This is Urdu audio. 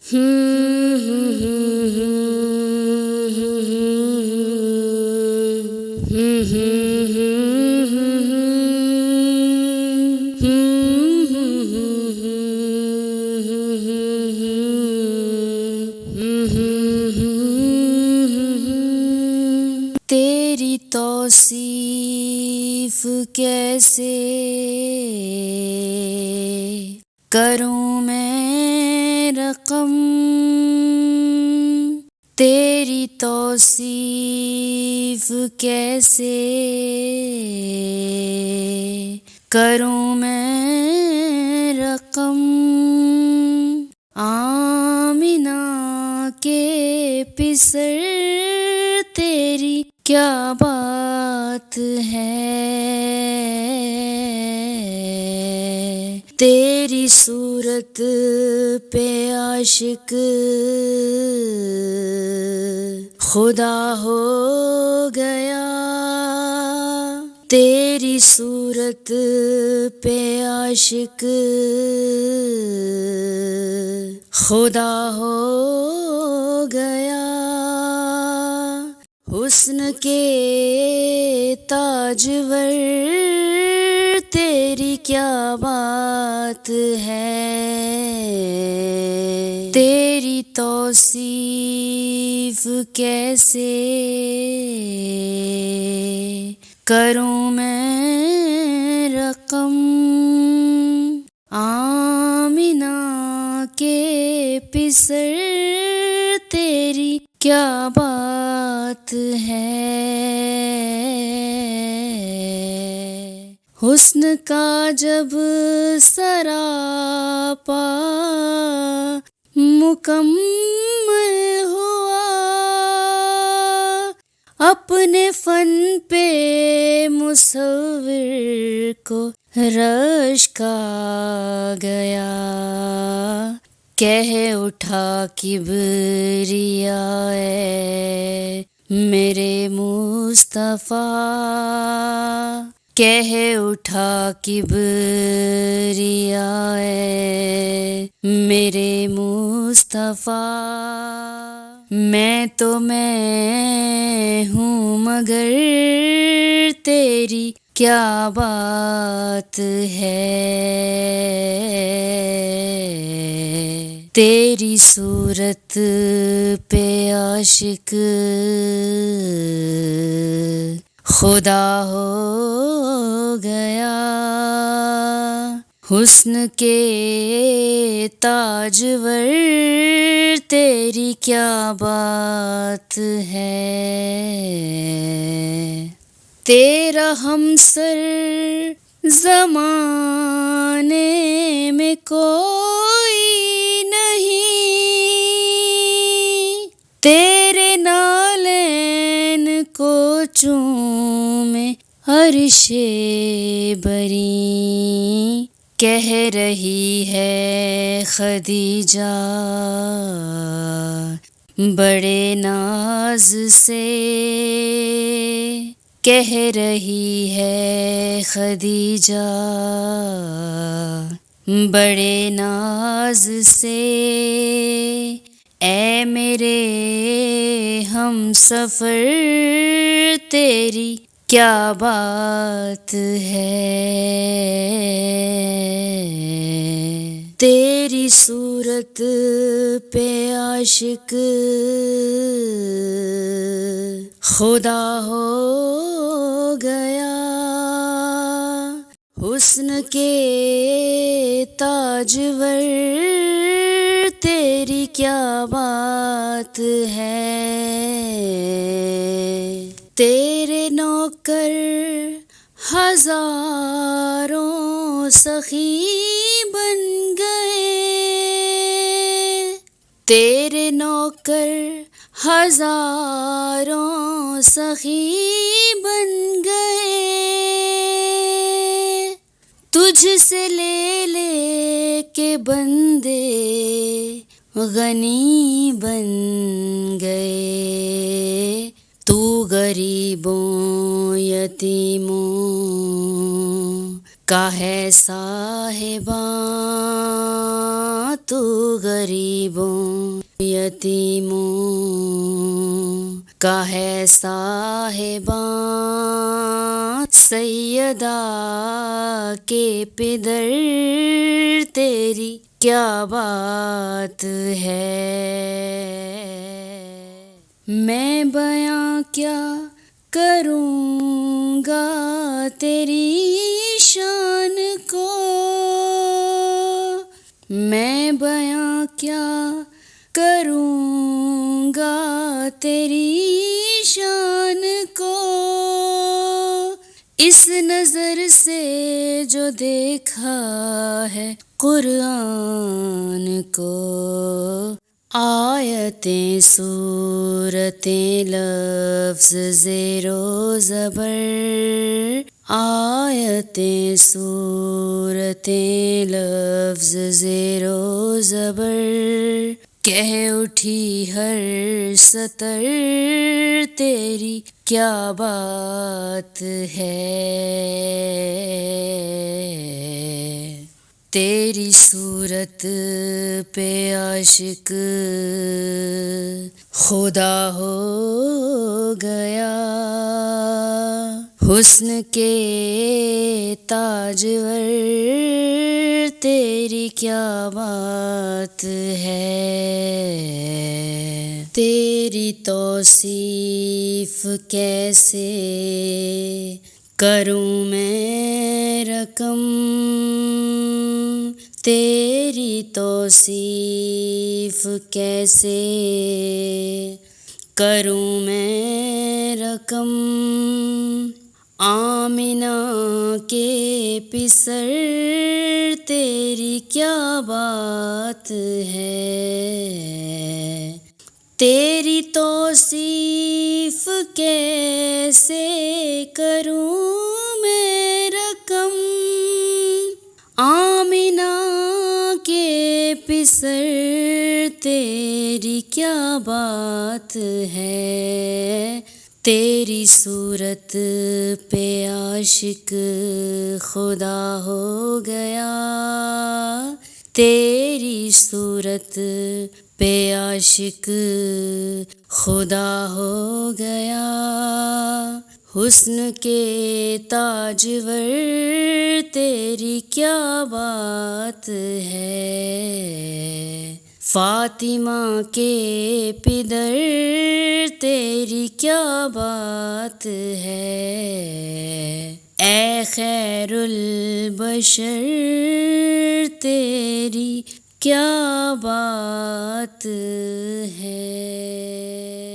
تیری توصیف کیسے کروں میں رقم، تیری توصیف کیسے کروں میں رقم، آمنہ کے پسر تیری کیا بات ہے، تیری صورت پہ عاشق خدا ہو گیا، تیری صورت پہ عاشق خدا ہو گیا، حسن کے تاجور تیری کیا بات ہے، تیری توصیف کیسے کروں میں رقم، آمنہ کے پسر تیری کیا بات ہے، حسن کا جب سراپا مکمل ہوا، اپنے فن پہ مصور کو رشک آ گیا، کہہ اٹھا کبریاء اے میرے مصطفیٰ، کہہ اٹھا کبریاء اے میرے مصطفیٰ، میں تو میں ہوں مگر تیری کیا بات ہے، تیری صورت پہ عاشق خدا ہو گیا، حسن کے تاجور تیری کیا بات ہے، تیرا ہمسر زمانے میں کوئی نہیں، تیرے نالین کو چومے عرش بری، کہہ رہی ہے خدیجہ بڑے ناز سے، کہہ رہی ہے خدیجہ بڑے ناز سے، اے میرے ہم سفر تیری کیا بات ہے، تیری صورت پہ عاشق خدا ہو گیا، حسن کے تاجور تیری کیا بات ہے، تیرے نوکر ہزاروں سخی بن گئے، تیرے نوکر ہزاروں سخی بن گئے، تجھ سے لے لے کے بندے غنی بن گئے، تو غریبوں یتیموں کا ہے صاحباں، تو غریبوں یتیموں کا ہے صاحباں سیدہ کے پدر، تیری کیا بات ہے؟ میں بیاں کیا کروں گا تیری شان کو، میں بیاں کیا کروں گا تیری شان کو، اس نظر سے جو دیکھا ہے قرآن کو، آیتیں سورتیں لفظ زیر و زبر، آیتیں سورتیں لفظ زیر و زبر، کہہ اٹھی ہر سطر تیری کیا بات ہے؟ تیری صورت پہ عاشق خدا ہو گیا، حسن کے تاجور تیری کیا بات ہے؟ تیری توصیف کیسے کروں میں رقم، تیری توصیف کیسے کروں میں رقم، آمنہ کے پسر تیری کیا بات ہے؟ تیری توصیف کیسے کروں میں رقم، آمنہ کے پسر تیری کیا بات ہے؟ تیری صورت پہ عاشق خدا ہو گیا، تیری صورت پہ عاشق خدا ہو گیا، حسن کے تاجور تیری کیا بات ہے؟ فاطمہ کے پدر تیری کیا بات ہے؟ اے خیر البشر تیری کیا بات ہے؟